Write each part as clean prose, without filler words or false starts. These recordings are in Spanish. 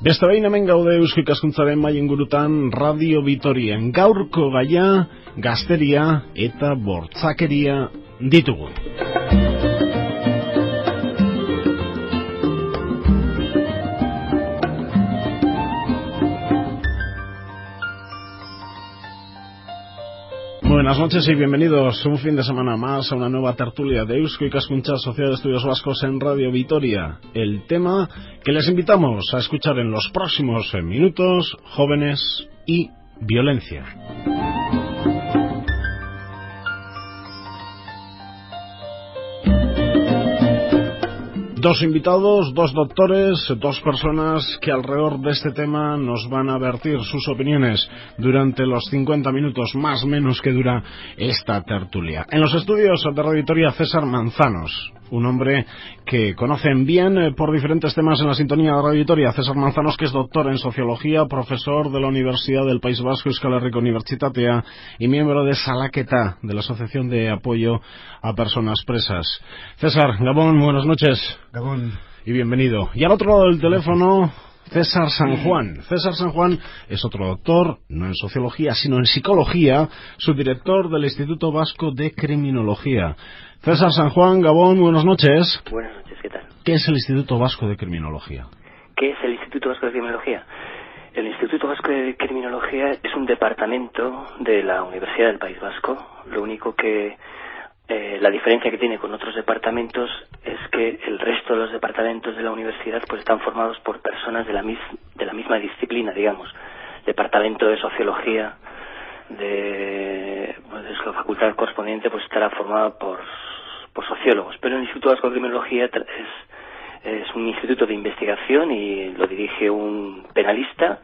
Beste behin hemen gaude Eusko Ikaskuntzaren mahai ingurutan Radio Vitorien. Gaurko gaia, gazteria eta bortzakeria ditugu. Buenas noches y bienvenidos un fin de semana más a una nueva tertulia de Eusko Ikaskuntza, Sociedad de Estudios Vascos en Radio Vitoria. El tema que les invitamos a escuchar en los próximos minutos: jóvenes y violencia. Dos invitados, dos doctores, dos personas que alrededor de este tema nos van a vertir sus opiniones durante los 50 minutos más o menos que dura esta tertulia. En los estudios de Radio Vitoria, César Manzanos, un hombre que conocen bien por diferentes temas en la sintonía de Radio Vitoria. César Manzanos, que es doctor en Sociología, profesor de la Universidad del País Vasco, Euskal Herriko Unibertsitatea, y miembro de Salaketa, de la Asociación de Apoyo a Personas Presas. César, Gabón, buenas noches. Gabón. Y bienvenido. Y al otro lado del teléfono, César San Juan. César San Juan es otro doctor, no en Sociología, sino en Psicología, subdirector del Instituto Vasco de Criminología. César San Juan, Gabón, buenas noches. Buenas noches, ¿qué tal? ¿Qué es el Instituto Vasco de Criminología? ¿Qué es el Instituto Vasco de Criminología? El Instituto Vasco de Criminología es un departamento de la Universidad del País Vasco. Lo único que la diferencia que tiene con otros departamentos es que el resto de los departamentos de la universidad pues están formados por personas de la misma disciplina, digamos. Departamento de Sociología de la facultad correspondiente pues estará formado por sociólogos, pero el Instituto Vasco de Criminología es un instituto de investigación y lo dirige un penalista,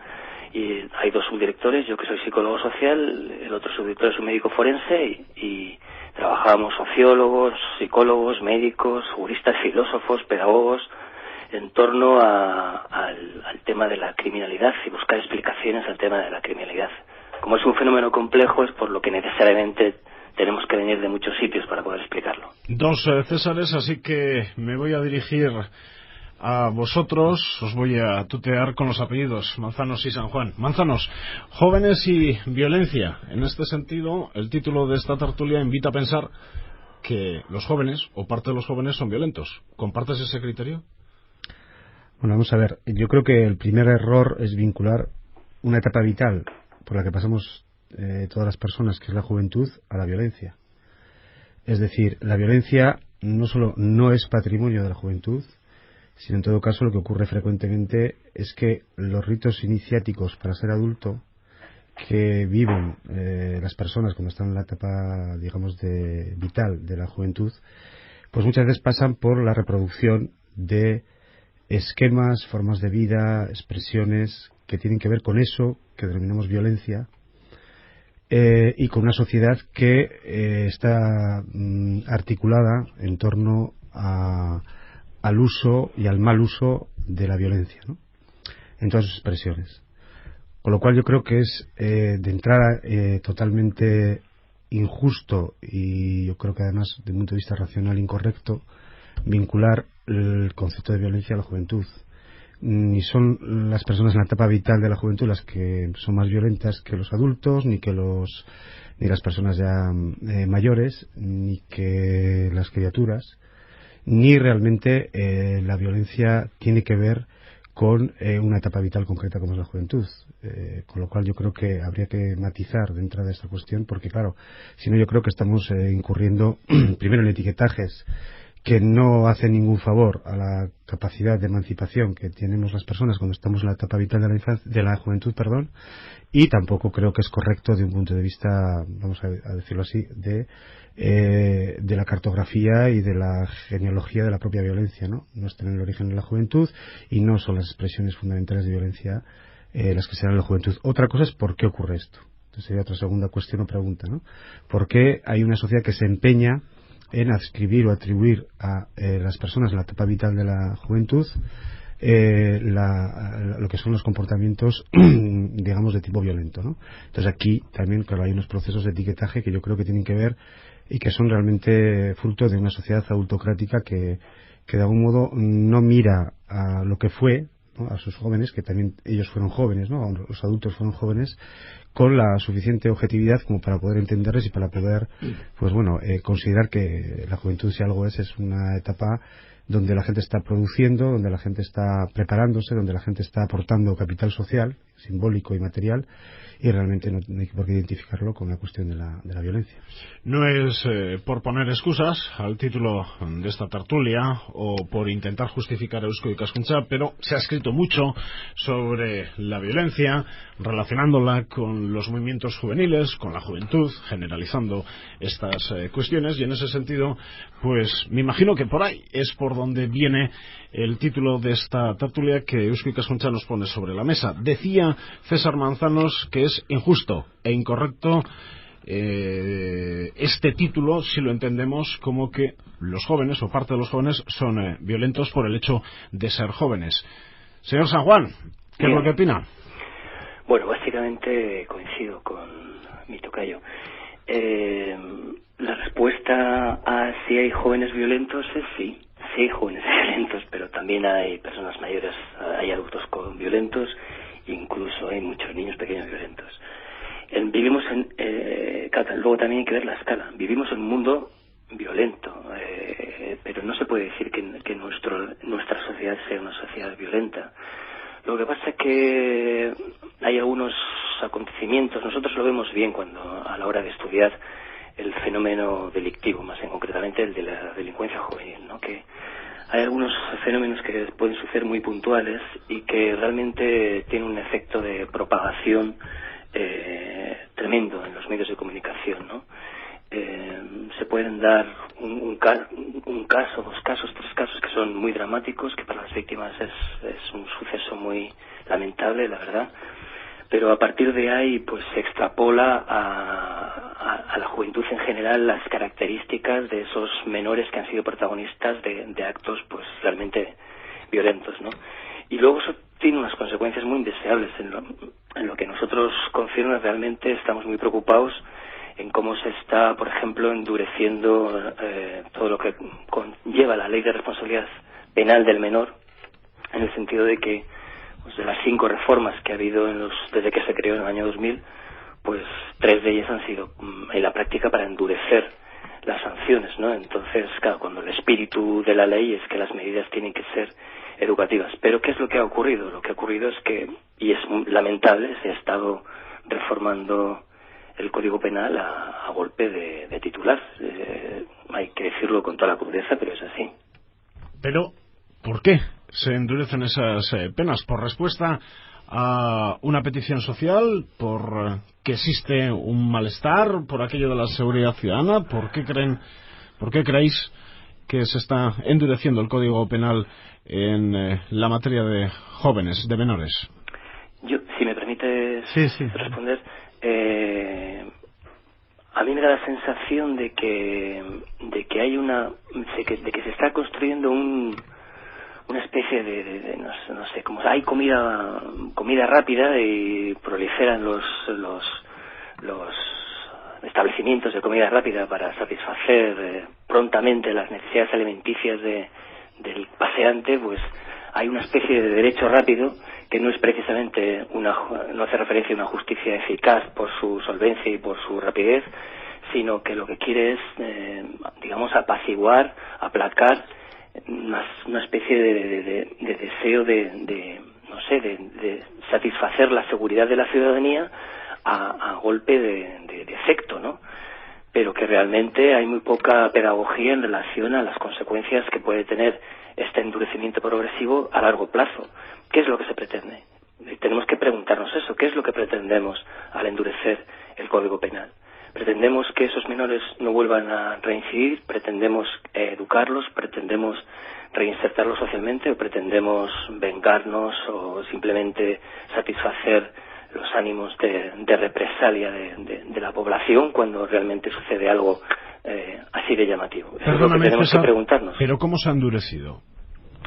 y hay dos subdirectores, yo que soy psicólogo social, el otro subdirector es un médico forense, y trabajamos sociólogos, psicólogos, médicos, juristas, filósofos, pedagogos en torno al tema de la criminalidad y buscar explicaciones al tema de la criminalidad. Como es un fenómeno complejo, es por lo que necesariamente tenemos que venir de muchos sitios para poder explicarlo. Dos Césares, así que me voy a dirigir a vosotros, os voy a tutear con los apellidos Manzanos y San Juan. Manzanos, jóvenes y violencia. En este sentido, el título de esta tertulia invita a pensar que los jóvenes, o parte de los jóvenes, son violentos. ¿Compartes ese criterio? Bueno, vamos a ver. Yo creo que el primer error es vincular una etapa vital por la que pasamos todas las personas, que es la juventud, a la violencia. Es decir, la violencia no solo no es patrimonio de la juventud, sino en todo caso lo que ocurre frecuentemente es que los ritos iniciáticos para ser adulto que viven las personas cuando están en la etapa, digamos, vital de la juventud, pues muchas veces pasan por la reproducción de esquemas, formas de vida, expresiones que tienen que ver con eso que denominamos violencia, y con una sociedad que está articulada en torno al uso y al mal uso de la violencia, ¿no?, en todas sus expresiones. Con lo cual yo creo que es de entrada totalmente injusto, y yo creo que además desde un punto de vista racional incorrecto, vincular el concepto de violencia a la juventud. Ni son las personas en la etapa vital de la juventud las que son más violentas que los adultos, ni las personas ya mayores, ni que las criaturas, ni realmente la violencia tiene que ver con una etapa vital concreta como es la juventud. Con lo cual yo creo que habría que matizar de entrada esta cuestión, porque claro, si no yo creo que estamos incurriendo primero en etiquetajes que no hacen ningún favor a la capacidad de emancipación que tenemos las personas cuando estamos en la etapa vital de la juventud, y tampoco creo que es correcto de un punto de vista, vamos a decirlo así, de la cartografía y de la genealogía de la propia violencia, ¿no? No está en el origen de la juventud y no son las expresiones fundamentales de violencia las que se dan en la juventud. Otra cosa es por qué ocurre esto. Entonces sería otra segunda cuestión o pregunta, ¿no? ¿Por qué hay una sociedad que se empeña en adscribir o atribuir a las personas en la etapa vital de la juventud lo que son los comportamientos digamos de tipo violento, ¿no? Entonces aquí también, claro, hay unos procesos de etiquetaje que yo creo que tienen que ver y que son realmente fruto de una sociedad autocrática que de algún modo no mira a lo que fue, ¿no?, a sus jóvenes, que también ellos fueron jóvenes, ¿no?, los adultos fueron jóvenes, con la suficiente objetividad como para poder entenderles y para poder, pues bueno, considerar que la juventud, si algo es una etapa donde la gente está produciendo, donde la gente está preparándose, donde la gente está aportando capital social, simbólico y material, y realmente no hay por qué identificarlo con la cuestión de la violencia. No es por poner excusas al título de esta tertulia o por intentar justificar a Eusko Ikaskuntza, pero se ha escrito mucho sobre la violencia, relacionándola con los movimientos juveniles, con la juventud, generalizando estas cuestiones, y en ese sentido, pues me imagino que por ahí es por donde viene el título de esta tertulia que Eusko Ikaskuntza nos pone sobre la mesa. Decía César Manzanos que es injusto e incorrecto este título si lo entendemos como que los jóvenes o parte de los jóvenes son violentos por el hecho de ser jóvenes. Señor San Juan, ¿qué es lo que opina? Bueno, básicamente coincido con mi tocayo. La respuesta a si hay jóvenes violentos es sí. Sí hay jóvenes violentos, pero también hay personas mayores, hay adultos violentos, incluso hay muchos niños pequeños violentos. Vivimos luego también hay que ver la escala. Vivimos en un mundo violento, pero no se puede decir que nuestra sociedad sea una sociedad violenta. Lo que pasa es que hay algunos acontecimientos, nosotros lo vemos bien cuando a la hora de estudiar el fenómeno delictivo, más concretamente el de la delincuencia juvenil, ¿no?, que hay algunos fenómenos que pueden suceder muy puntuales y que realmente tienen un efecto de propagación tremendo en los medios de comunicación, ¿no? Se pueden dar un caso, 2 casos, 3 casos que son muy dramáticos, que para las víctimas es un suceso muy lamentable, la verdad, pero a partir de ahí pues se extrapola a la juventud en general las características de esos menores que han sido protagonistas de actos pues realmente violentos, ¿no? Y luego eso tiene unas consecuencias muy indeseables. En lo que nosotros concierne, realmente estamos muy preocupados en cómo se está, por ejemplo, endureciendo todo lo que conlleva la ley de responsabilidad penal del menor, en el sentido de que pues, de las 5 reformas que ha habido desde que se creó en el año 2000, pues 3 de ellas han sido en la práctica para endurecer las sanciones, ¿no? Entonces, claro, cuando el espíritu de la ley es que las medidas tienen que ser educativas. Pero ¿qué es lo que ha ocurrido? Lo que ha ocurrido es que, y es lamentable, se ha estado reformando el Código Penal a golpe de titular. Hay que decirlo con toda la crudeza, pero es así. Pero, ¿por qué se endurecen esas penas? ¿Por respuesta a una petición social? ¿Por que existe un malestar? ¿Por aquello de la seguridad ciudadana? ¿Por qué creéis que se está endureciendo el Código Penal en la materia de jóvenes, de menores? Yo, si me permites responder, a mí me da la sensación de que hay de que se está construyendo una especie de no sé, como hay comida rápida y proliferan los establecimientos de comida rápida para satisfacer prontamente las necesidades alimenticias del paseante, pues hay una especie de derecho rápido que no es precisamente no hace referencia a una justicia eficaz por su solvencia y por su rapidez, sino que lo que quiere es, digamos, apaciguar, aplacar una especie de deseo de satisfacer la seguridad de la ciudadanía a golpe de efecto, ¿no? Pero que realmente hay muy poca pedagogía en relación a las consecuencias que puede tener este endurecimiento progresivo a largo plazo. ¿Qué es lo que se pretende? Tenemos que preguntarnos eso. ¿Qué es lo que pretendemos al endurecer el Código Penal? ¿Pretendemos que esos menores no vuelvan a reincidir? ¿Pretendemos educarlos? ¿Pretendemos reinsertarlos socialmente? ¿O pretendemos vengarnos o simplemente satisfacer los ánimos de represalia de la población cuando realmente sucede algo así de llamativo? Eso es lo que tenemos César, que preguntarnos. ¿Pero cómo se ha endurecido?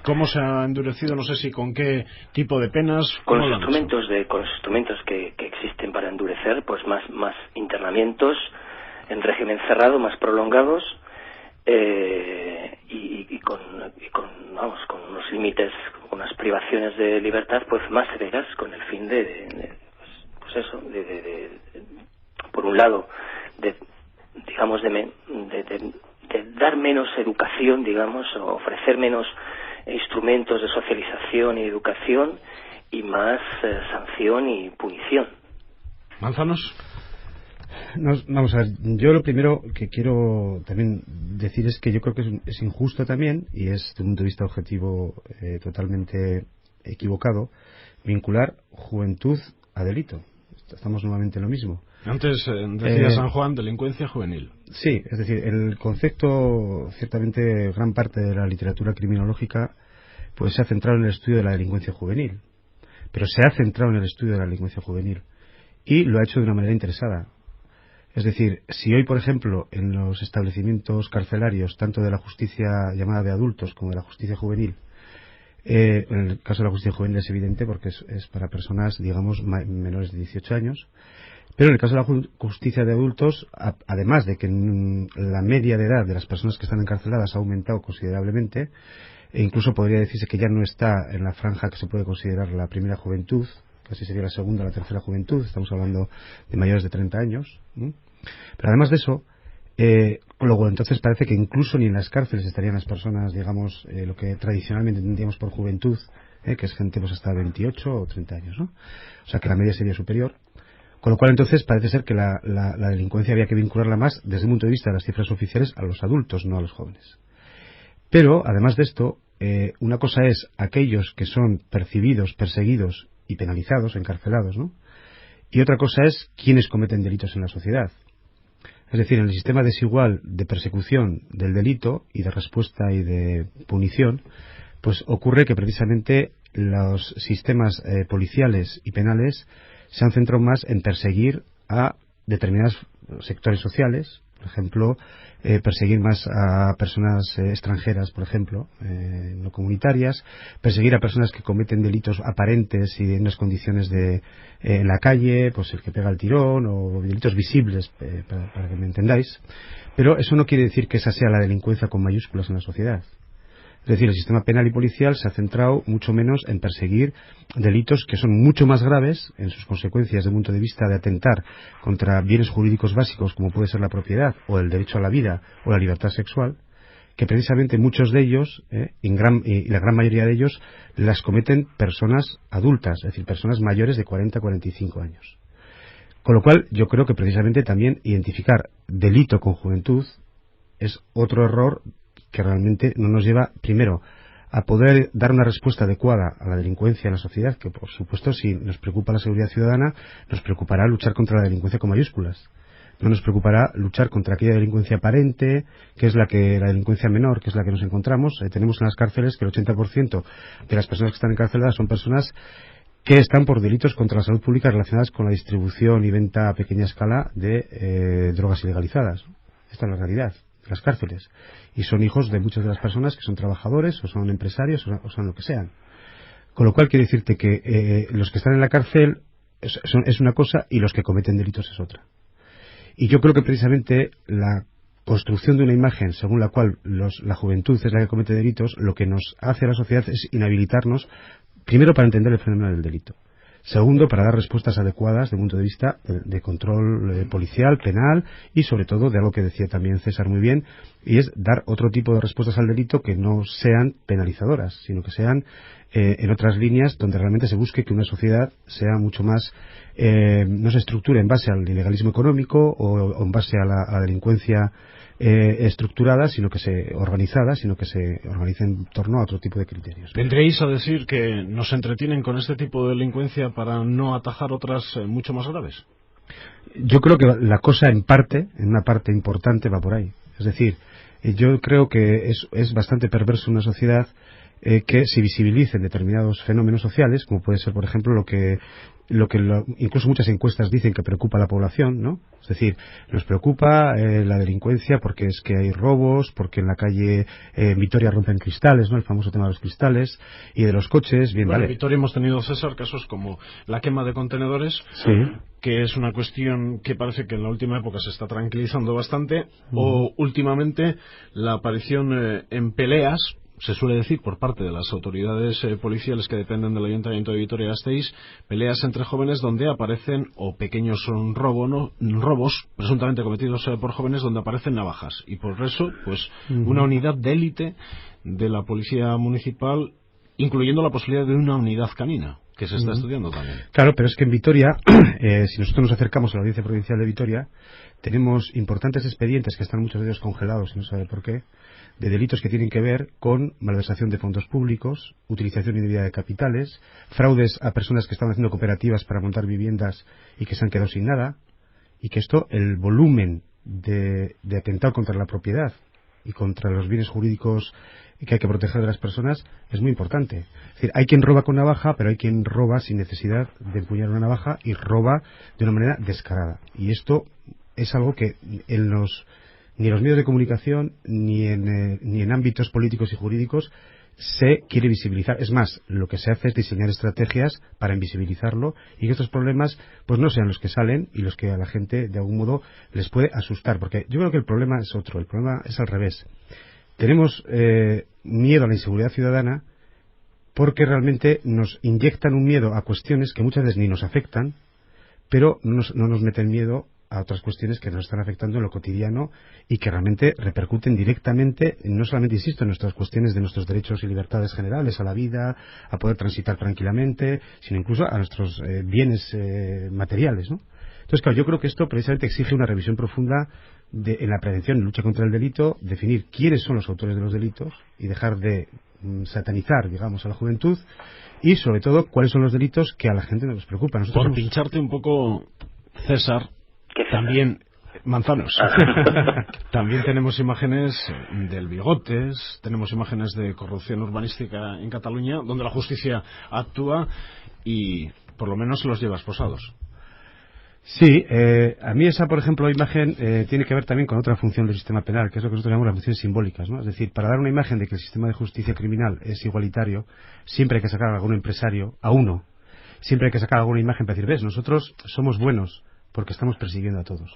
¿Cómo se ha endurecido? No sé si con qué tipo de penas. Con los instrumentos que existen para endurecer, pues más internamientos en régimen cerrado, más prolongados, y con unos límites, unas privaciones de libertad pues más severas, con el fin por un lado, de dar menos educación, digamos, o ofrecer menos instrumentos de socialización y educación, y más sanción y punición. Manzanos. Vamos a ver, yo lo primero que quiero también decir es que yo creo que es injusto también, y es desde un punto de vista objetivo totalmente equivocado, vincular juventud a delito. Estamos nuevamente en lo mismo. Antes decía San Juan, delincuencia juvenil. Sí, es decir, el concepto, ciertamente gran parte de la literatura criminológica pues se ha centrado en el estudio de la delincuencia juvenil, pero se ha centrado en el estudio de la delincuencia juvenil y lo ha hecho de una manera interesada. Es decir, si hoy, por ejemplo, en los establecimientos carcelarios, tanto de la justicia llamada de adultos como de la justicia juvenil, en el caso de la justicia juvenil es evidente porque es para personas, digamos, menores de 18 años, pero en el caso de la justicia de adultos, además de que la media de edad de las personas que están encarceladas ha aumentado considerablemente, e incluso podría decirse que ya no está en la franja que se puede considerar la primera juventud, casi sería la segunda o la tercera juventud, estamos hablando de mayores de 30 años, ¿no? Pero además de eso, luego entonces parece que incluso ni en las cárceles estarían las personas, digamos, lo que tradicionalmente entendíamos por juventud, que es gente pues hasta 28 o 30 años, ¿no? O sea que la media sería superior. Con lo cual entonces parece ser que la delincuencia había que vincularla más, desde el punto de vista de las cifras oficiales, a los adultos, no a los jóvenes. Pero, además de esto, una cosa es aquellos que son percibidos, perseguidos y penalizados, encarcelados, ¿no? Y otra cosa es quienes cometen delitos en la sociedad. Es decir, en el sistema desigual de persecución del delito y de respuesta y de punición, pues ocurre que precisamente los sistemas policiales y penales se han centrado más en perseguir a determinados sectores sociales, por ejemplo, perseguir más a personas extranjeras, por ejemplo, no comunitarias, perseguir a personas que cometen delitos aparentes y en unas condiciones en la calle, pues el que pega el tirón, o delitos visibles, para que me entendáis. Pero eso no quiere decir que esa sea la delincuencia con mayúsculas en la sociedad. Es decir, el sistema penal y policial se ha centrado mucho menos en perseguir delitos que son mucho más graves en sus consecuencias desde el punto de vista de atentar contra bienes jurídicos básicos como puede ser la propiedad o el derecho a la vida o la libertad sexual, que precisamente muchos de ellos, y la gran mayoría de ellos, las cometen personas adultas, es decir, personas mayores de 40 a 45 años. Con lo cual, yo creo que precisamente también identificar delito con juventud es otro error que realmente no nos lleva, primero, a poder dar una respuesta adecuada a la delincuencia en la sociedad, que por supuesto, si nos preocupa la seguridad ciudadana, nos preocupará luchar contra la delincuencia con mayúsculas. No nos preocupará luchar contra aquella delincuencia aparente, que es la delincuencia menor, que es la que nos encontramos. Tenemos en las cárceles que el 80% de las personas que están encarceladas son personas que están por delitos contra la salud pública relacionadas con la distribución y venta a pequeña escala de drogas ilegalizadas. Esta es la realidad de las cárceles. Y son hijos de muchas de las personas que son trabajadores o son empresarios o son lo que sean. Con lo cual quiero decirte que los que están en la cárcel es una cosa y los que cometen delitos es otra. Y yo creo que precisamente la construcción de una imagen según la cual la juventud es la que comete delitos, lo que nos hace a la sociedad es inhabilitarnos, primero para entender el fenómeno del delito. Segundo, para dar respuestas adecuadas desde el punto de vista de control policial, penal y sobre todo de algo que decía también César muy bien, y es dar otro tipo de respuestas al delito que no sean penalizadoras, sino que sean en otras líneas donde realmente se busque que una sociedad sea mucho más, no se estructure en base al ilegalismo económico o en base a la delincuencia estructurada, sino que se organice en torno a otro tipo de criterios. ¿Vendréis a decir que nos entretienen con este tipo de delincuencia para no atajar otras mucho más graves? Yo creo que la cosa en una parte importante va por ahí. Es decir, yo creo que es bastante perverso una sociedad que se visibilicen determinados fenómenos sociales, como puede ser, por ejemplo, incluso muchas encuestas dicen que preocupa a la población, ¿no? Es decir, nos preocupa la delincuencia porque es que hay robos, porque en la calle en Vitoria rompen cristales, ¿no? El famoso tema de los cristales y de los coches. Bien, bueno, vale. En Vitoria hemos tenido, César, casos como la quema de contenedores, sí, que es una cuestión que parece que en la última época se está tranquilizando bastante, o últimamente la aparición en peleas se suele decir por parte de las autoridades policiales que dependen del Ayuntamiento de Vitoria-Gasteiz, peleas entre jóvenes donde aparecen, o pequeños robos presuntamente cometidos por jóvenes donde aparecen navajas, y por eso pues una unidad de élite de la policía municipal, incluyendo la posibilidad de una unidad canina que se está estudiando también. Claro, pero es que en Vitoria, si nosotros nos acercamos a la Audiencia Provincial de Vitoria, tenemos importantes expedientes que están muchos de ellos congelados, y no sabe por qué, de delitos que tienen que ver con malversación de fondos públicos, utilización indebida de capitales, fraudes a personas que estaban haciendo cooperativas para montar viviendas y que se han quedado sin nada, y que esto, el volumen de atentado contra la propiedad y contra los bienes jurídicos que hay que proteger de las personas es muy importante. Es decir, hay quien roba con navaja, pero hay quien roba sin necesidad de empuñar una navaja y roba de una manera descarada. Y esto es algo que ni en los medios de comunicación ni en ámbitos políticos y jurídicos se quiere visibilizar. Es más, lo que se hace es diseñar estrategias para invisibilizarlo y que estos problemas pues no sean los que salen y los que a la gente de algún modo les puede asustar, porque yo creo que el problema es otro, el problema es al revés. Tenemos miedo a la inseguridad ciudadana porque realmente nos inyectan un miedo a cuestiones que muchas veces ni nos afectan, pero no nos meten miedo a otras cuestiones que nos están afectando en lo cotidiano y que realmente repercuten directamente, no solamente, insisto, en nuestras cuestiones de nuestros derechos y libertades generales, a la vida, a poder transitar tranquilamente, sino incluso a nuestros bienes materiales, ¿no? Entonces, claro, yo creo que esto precisamente exige una revisión profunda en la prevención y lucha contra el delito, definir quiénes son los autores de los delitos y dejar de satanizar, digamos, a la juventud, y sobre todo cuáles son los delitos que a la gente nos preocupan. Nosotros por pincharte un poco, César, también Manzanos. También tenemos imágenes del Bigotes, tenemos imágenes de corrupción urbanística en Cataluña, donde la justicia actúa y por lo menos los lleva esposados. Sí, a mí esa, por ejemplo, imagen tiene que ver también con otra función del sistema penal, que es lo que nosotros llamamos las funciones simbólicas, ¿no? Es decir, para dar una imagen de que el sistema de justicia criminal es igualitario, siempre hay que sacar a algún empresario, a uno, siempre hay que sacar alguna imagen para decir, ves, nosotros somos buenos porque estamos persiguiendo a todos.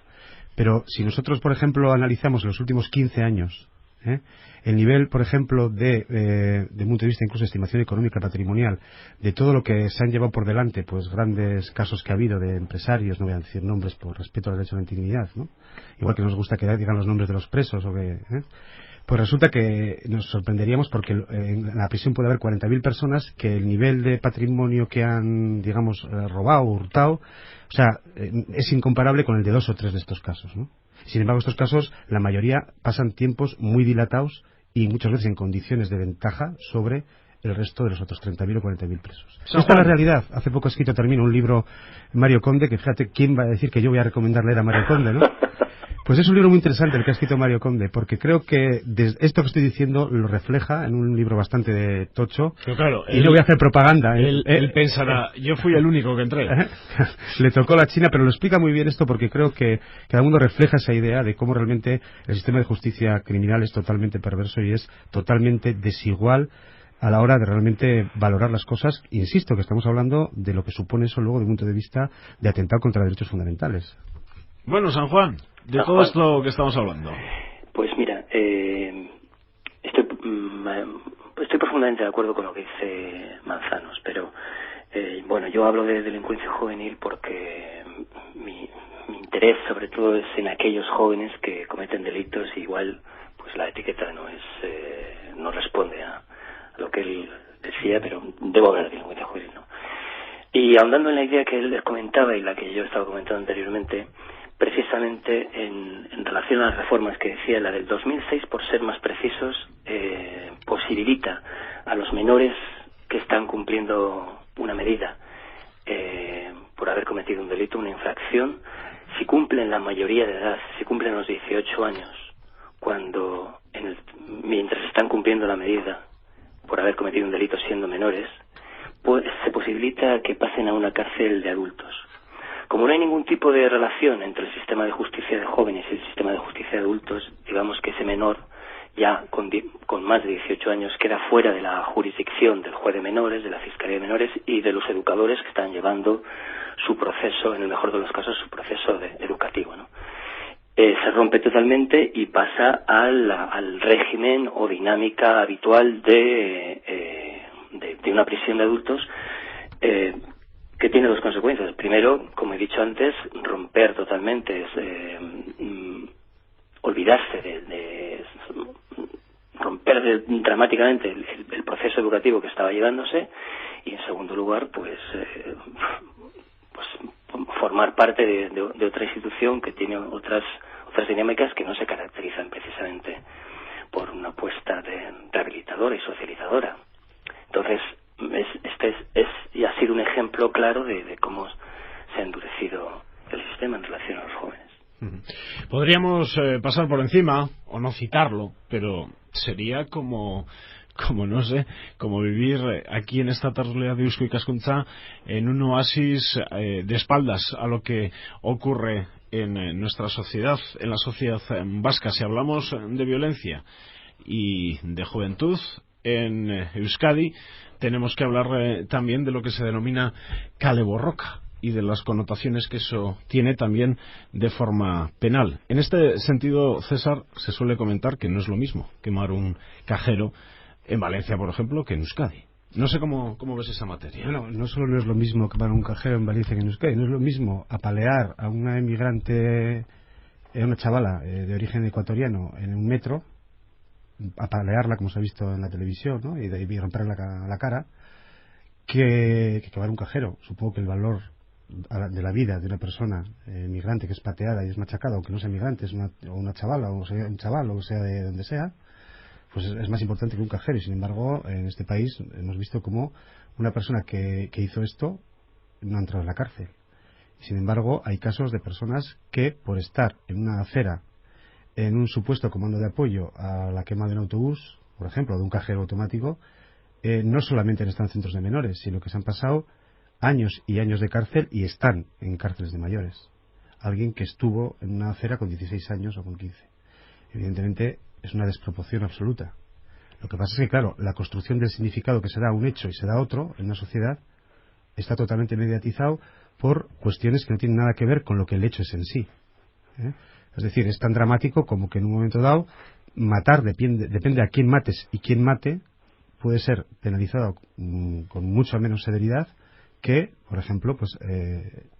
Pero si nosotros, por ejemplo, analizamos los últimos 15 años, el nivel, por ejemplo, de punto de vista incluso de estimación económica patrimonial, de todo lo que se han llevado por delante, pues grandes casos que ha habido de empresarios, no voy a decir nombres por respeto al derecho a la intimidad, ¿no? Igual que nos gusta que digan los nombres de los presos o que... Pues resulta que nos sorprenderíamos porque en la prisión puede haber 40.000 personas que el nivel de patrimonio que han, digamos, robado o hurtado, o sea, es incomparable con el de 2 o 3 de estos casos, ¿no? Sin embargo, estos casos, la mayoría pasan tiempos muy dilatados y muchas veces en condiciones de ventaja sobre el resto de los otros 30.000 o 40.000 presos. Esta es la realidad. Hace poco he escrito también un libro, Mario Conde, que fíjate, ¿quién va a decir que yo voy a recomendar leer a Mario Conde, no? Pues es un libro muy interesante el que ha escrito Mario Conde, porque creo que esto que estoy diciendo lo refleja en un libro bastante tocho. Pero claro, y no voy a hacer propaganda. Él pensará, yo fui el único que entré. Le tocó la China, pero lo explica muy bien esto porque creo que cada uno refleja esa idea de cómo realmente el sistema de justicia criminal es totalmente perverso y es totalmente desigual a la hora de realmente valorar las cosas. Insisto que estamos hablando de lo que supone eso luego desde un punto de vista de atentado contra derechos fundamentales. Bueno, San Juan, de todo esto que estamos hablando. Pues mira, estoy profundamente de acuerdo con lo que dice Manzanos, pero bueno, yo hablo de delincuencia juvenil porque mi interés sobre todo es en aquellos jóvenes que cometen delitos y igual pues la etiqueta no responde a lo que él decía, pero debo hablar de delincuencia juvenil, ¿no? Y ahondando en la idea que él comentaba y la que yo estaba comentando anteriormente, precisamente en relación a las reformas que decía, la del 2006, por ser más precisos, posibilita a los menores que están cumpliendo una medida por haber cometido un delito, una infracción, si cumplen la mayoría de edad, si cumplen los 18 años, mientras están cumpliendo la medida por haber cometido un delito siendo menores, pues se posibilita que pasen a una cárcel de adultos. Como no hay ningún tipo de relación entre el sistema de justicia de jóvenes y el sistema de justicia de adultos, digamos que ese menor ya con más de 18 años queda fuera de la jurisdicción del juez de menores, de la fiscalía de menores y de los educadores que están llevando su proceso, en el mejor de los casos, su proceso educativo, ¿no? se rompe totalmente y pasa al régimen o dinámica habitual de una prisión de adultos, que tiene dos consecuencias. Primero, como he dicho antes, romper totalmente, olvidarse romper dramáticamente el proceso educativo que estaba llevándose, y en segundo lugar, pues formar parte de otra institución que tiene otras dinámicas que no se caracterizan precisamente por una apuesta rehabilitadora y socializadora. Entonces, y ha sido un ejemplo claro de cómo se ha endurecido el sistema en relación a los jóvenes. Podríamos pasar por encima o no citarlo, pero sería como no sé, como vivir aquí en esta tertulia de Eusko Ikaskuntza en un oasis de espaldas a lo que ocurre en nuestra sociedad, en la sociedad vasca. Si hablamos de violencia y de juventud en Euskadi, tenemos que hablar también de lo que se denomina kale borroka y de las connotaciones que eso tiene también de forma penal. En este sentido, César, se suele comentar que no es lo mismo quemar un cajero en Valencia, por ejemplo, que en Euskadi. No sé cómo ves esa materia. Bueno, no solo no es lo mismo quemar un cajero en Valencia que en Euskadi, no es lo mismo apalear a una emigrante, una chavala de origen ecuatoriano en un metro, apalearla como se ha visto en la televisión, ¿no? y romperle la cara, que quemar un cajero. Supongo que el valor de la vida de una persona migrante que es pateada y es machacada, aunque no sea migrante, es una chavala o sea un chaval o sea de donde sea, pues es más importante que un cajero. Y sin embargo, en este país hemos visto como una persona que hizo esto no ha entrado en la cárcel. Y sin embargo, hay casos de personas que, por estar en una acera en un supuesto comando de apoyo a la quema de un autobús, por ejemplo, de un cajero automático, no solamente están en centros de menores, sino que se han pasado años y años de cárcel y están en cárceles de mayores. Alguien que estuvo en una acera con 16 años o con 15. Evidentemente es una desproporción absoluta. Lo que pasa es que, claro, la construcción del significado que se da a un hecho y se da a otro en una sociedad está totalmente mediatizado por cuestiones que no tienen nada que ver con lo que el hecho es en sí. Es decir, es tan dramático como que en un momento dado matar, depende a quién mates y quién mate, puede ser penalizado con mucha menos severidad que, por ejemplo, pues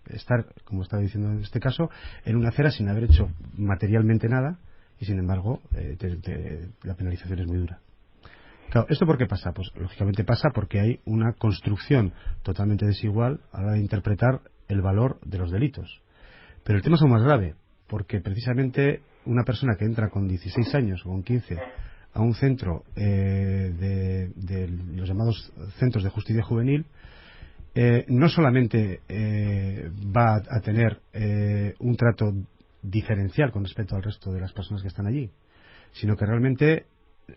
estar, como estaba diciendo en este caso, en una acera sin haber hecho materialmente nada y, sin embargo, la penalización es muy dura. Claro, ¿esto por qué pasa? Pues lógicamente pasa porque hay una construcción totalmente desigual a la hora de interpretar el valor de los delitos. Pero el tema es aún más grave, porque precisamente una persona que entra con 16 años o con 15 a un centro de los llamados centros de justicia juvenil, no solamente va a tener un trato diferencial con respecto al resto de las personas que están allí, sino que realmente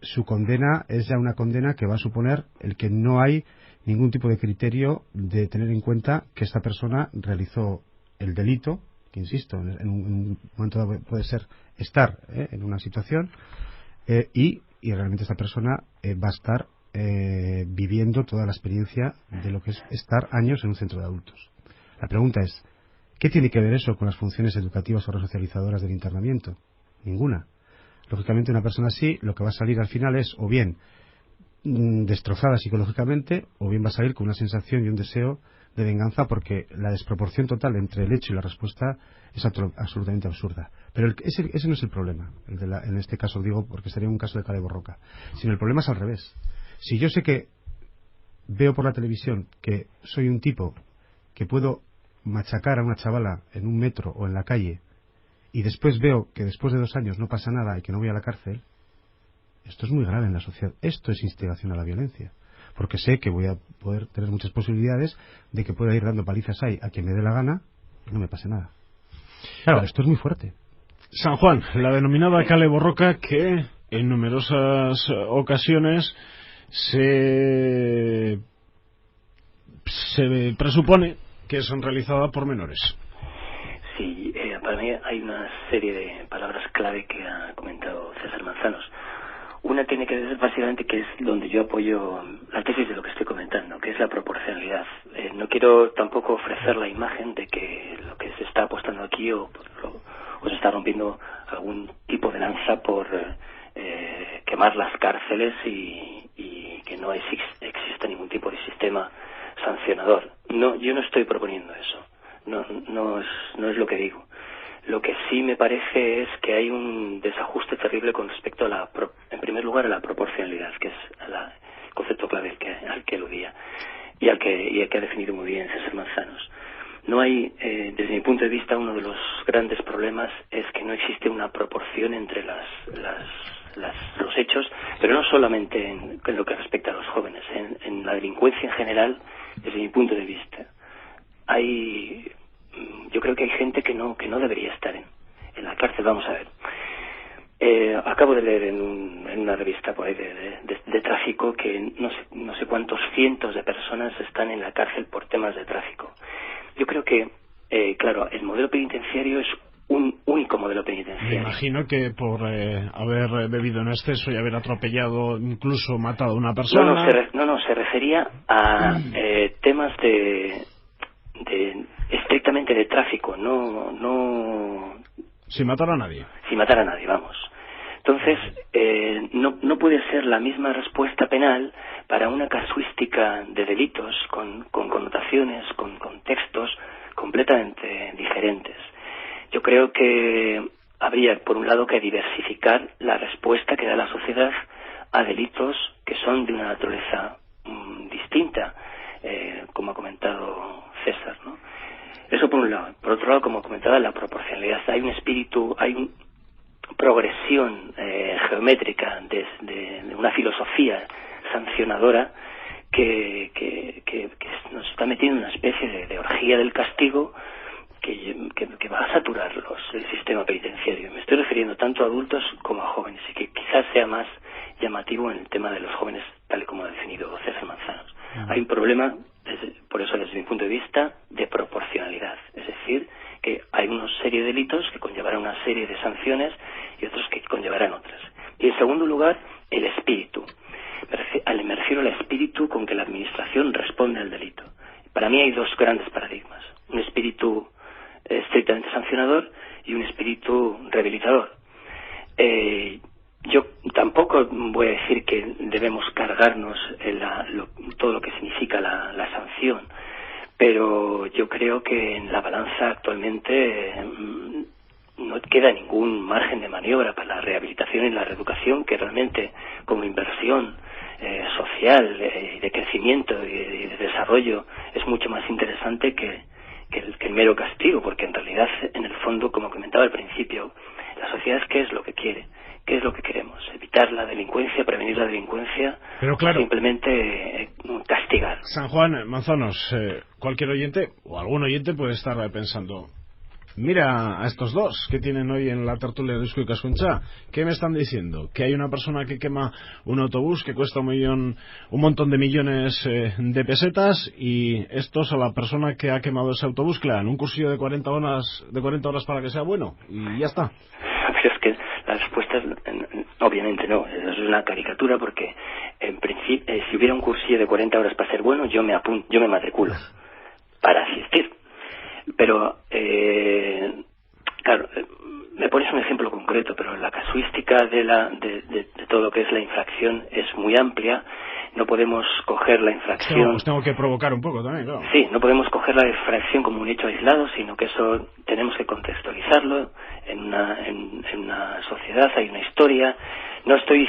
su condena es ya una condena que va a suponer el que no hay ningún tipo de criterio de tener en cuenta que esta persona realizó el delito, que insisto, en un momento dado puede ser estar en una situación y realmente esta persona va a estar viviendo toda la experiencia de lo que es estar años en un centro de adultos. La pregunta es, ¿qué tiene que ver eso con las funciones educativas o resocializadoras del internamiento? Ninguna. Lógicamente una persona así lo que va a salir al final es o bien destrozada psicológicamente o bien va a salir con una sensación y un deseo de venganza, porque la desproporción total entre el hecho y la respuesta es absolutamente absurda. Pero ese no es el problema, en este caso digo porque sería un caso de kale borroka, sino el problema es al revés. Si yo sé que veo por la televisión que soy un tipo que puedo machacar a una chavala en un metro o en la calle y después veo que después de 2 años no pasa nada y que no voy a la cárcel, esto es muy grave en la sociedad. Esto es instigación a la violencia, porque sé que voy a poder tener muchas posibilidades de que pueda ir dando palizas ahí a quien me dé la gana y no me pase nada. Claro, esto es muy fuerte. San Juan, la denominada kale borroka, que en numerosas ocasiones se presupone que son realizadas por menores. Sí, para mí hay una serie de palabras clave que ha comentado César Manzanos. Una tiene que ver básicamente, que es donde yo apoyo la tesis de lo que estoy comentando, que es la proporcionalidad. No quiero tampoco ofrecer la imagen de que lo que se está apostando aquí o o se está rompiendo algún tipo de lanza por quemar las cárceles y que no exista ningún tipo de sistema sancionador. No, yo no estoy proponiendo eso. No es lo que digo. Lo que sí me parece es que hay un desajuste terrible con respecto en primer lugar, a la proporcionalidad, que es el concepto clave al que aludía y al que ha definido muy bien César Manzanos. No hay, desde mi punto de vista, uno de los grandes problemas es que no existe una proporción entre los hechos, pero no solamente en lo que respecta a los jóvenes, en la delincuencia en general, desde mi punto de vista. Yo creo que hay gente que no debería estar en la cárcel. Vamos a ver. Acabo de leer en una revista por ahí de tráfico que no sé cuántos cientos de personas están en la cárcel por temas de tráfico. Yo creo que, claro, el modelo penitenciario es un único modelo penitenciario. Me imagino que por haber bebido en exceso y haber atropellado, incluso matado a una persona. Se refería a temas estrictamente de tráfico, no sin matar a nadie. Sin matar a nadie, vamos. Entonces, no puede ser la misma respuesta penal para una casuística de delitos con connotaciones, con contextos completamente diferentes. Yo creo que habría, por un lado, que diversificar la respuesta que da la sociedad a delitos que son de una naturaleza distinta, como ha comentado César, ¿no? Eso por un lado. Por otro lado, como comentaba, la proporcionalidad. Hay un espíritu, hay una progresión geométrica de una filosofía sancionadora que nos está metiendo en una especie de orgía del castigo que va a saturar el sistema penitenciario. Me estoy refiriendo tanto a adultos como a jóvenes, y que quizás sea más llamativo en el tema de los jóvenes, tal y como ha definido César Manzanos. Hay un problema, por eso desde mi punto de vista, de proporcionalidad. Es decir, que hay una serie de delitos que conllevarán una serie de sanciones y otros que conllevarán otras. Y en segundo lugar, el espíritu. Me refiero al espíritu con que la administración responde al delito. Para mí hay dos grandes paradigmas. Un espíritu estrictamente sancionador y un espíritu rehabilitador. Yo tampoco voy a decir que debemos cargarnos todo lo que significa la sanción, pero yo creo que en la balanza actualmente no queda ningún margen de maniobra para la rehabilitación y la reeducación, que realmente como inversión social, de crecimiento y de desarrollo es mucho más interesante que el mero castigo, porque en realidad, en el fondo, como comentaba al principio, la sociedad, ¿qué es lo que quiere? ¿Qué es lo que queremos? ¿Evitar la delincuencia, prevenir la delincuencia? Pero claro, o simplemente castigar. San Juan, Manzanos, cualquier oyente o algún oyente puede estar pensando: mira a estos dos que tienen hoy en la tertulia de Eusko Ikaskuntza, ¿qué me están diciendo? Que hay una persona que quema un autobús que cuesta un montón de millones de pesetas, y estos a la persona que ha quemado ese autobús le dan un cursillo de 40 horas para que sea bueno, y ya está. Pero es que la respuesta es, obviamente no, eso es una caricatura, porque en principio, si hubiera un cursillo de 40 horas para ser bueno, yo me matriculo para asistir. Pero, claro, me pones un ejemplo concreto, pero la casuística de todo lo que es la infracción es muy amplia. No podemos coger la infracción... Os tengo que provocar un poco también, claro. Sí, no podemos coger la infracción como un hecho aislado, sino que eso tenemos que contextualizarlo en una sociedad, hay una historia. No estoy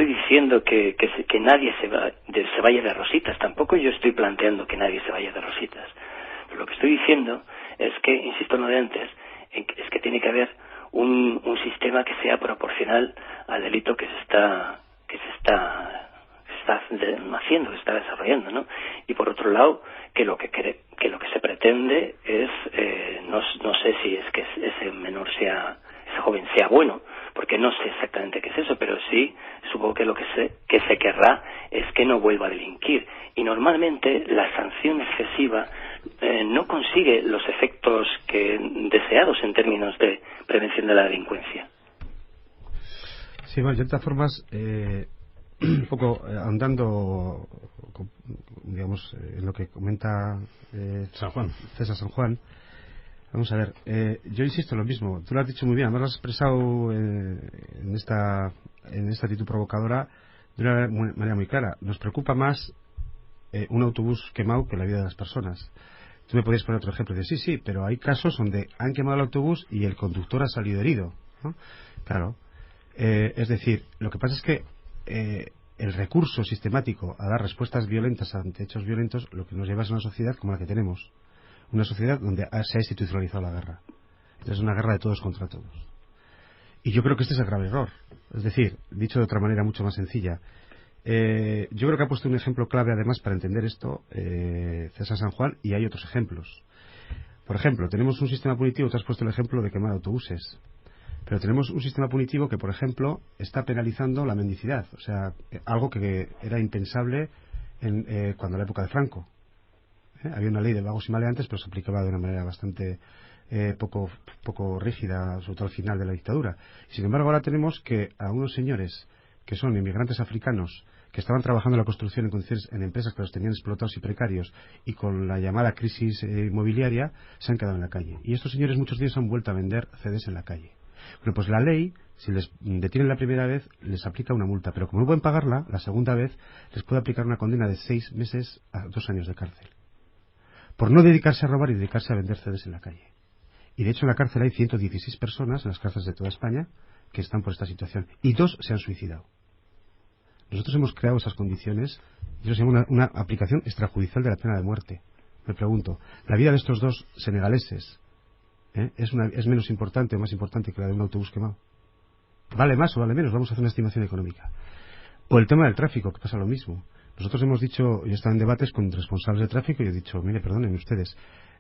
diciendo que nadie se vaya de rositas. Tampoco yo estoy planteando que nadie se vaya de rositas. Pero lo que estoy diciendo es que, insisto en lo de antes, es que tiene que haber un sistema que sea proporcional al delito que se está haciendo, que se está desarrollando, ¿no? Y por otro lado, que lo que se pretende es, no sé si es que ese joven sea bueno, porque no sé exactamente qué es eso, pero sí supongo que lo que se querrá es que no vuelva a delinquir. Y normalmente la sanción excesiva no consigue los efectos deseados en términos de prevención de la delincuencia. Sí, bueno, de todas formas, un poco andando, digamos, en lo que comenta San Juan. César San Juan, Vamos a ver, yo insisto en lo mismo. Tú lo has dicho muy bien, además lo has expresado en esta actitud provocadora de una manera muy clara. Nos preocupa más un autobús quemado que la vida de las personas. Tú me podías poner otro ejemplo de sí, pero hay casos donde han quemado el autobús y el conductor ha salido herido, ¿no? Claro. Es decir, lo que pasa es que el recurso sistemático a dar respuestas violentas ante hechos violentos lo que nos lleva es a una sociedad como la que tenemos. Una sociedad donde se ha institucionalizado la guerra. Entonces es una guerra de todos contra todos. Y yo creo que este es el grave error. Es decir, dicho de otra manera mucho más sencilla, yo creo que ha puesto un ejemplo clave además para entender esto César San Juan, y hay otros ejemplos. Por ejemplo, tenemos un sistema punitivo, tú has puesto el ejemplo de quemar autobuses, pero tenemos un sistema punitivo que, por ejemplo, está penalizando la mendicidad, o sea, algo que era impensable cuando la época de Franco. Había una ley de vagos y maleantes, pero se aplicaba de una manera bastante poco rígida, sobre todo al final de la dictadura. Sin embargo, ahora tenemos que a unos señores que son inmigrantes africanos que estaban trabajando en la construcción en empresas que los tenían explotados y precarios, y con la llamada crisis inmobiliaria se han quedado en la calle. Y estos señores muchos de ellos han vuelto a vender CDs en la calle. Bueno, pues la ley, si les detienen la primera vez, les aplica una multa, pero como no pueden pagarla, la segunda vez les puede aplicar una condena de 6 meses a 2 años de cárcel. Por no dedicarse a robar y dedicarse a vender CDs en la calle. Y de hecho en la cárcel hay 116 personas, en las cárceles de toda España, que están por esta situación. Y 2 se han suicidado. Nosotros hemos creado esas condiciones, y eso se llama una aplicación extrajudicial de la pena de muerte. Me pregunto, ¿la vida de estos 2 senegaleses es menos importante o más importante que la de un autobús quemado? ¿Vale más o vale menos? Vamos a hacer una estimación económica. O el tema del tráfico, que pasa lo mismo. Nosotros hemos dicho, yo he estado en debates con responsables de tráfico y he dicho, mire, perdonen ustedes,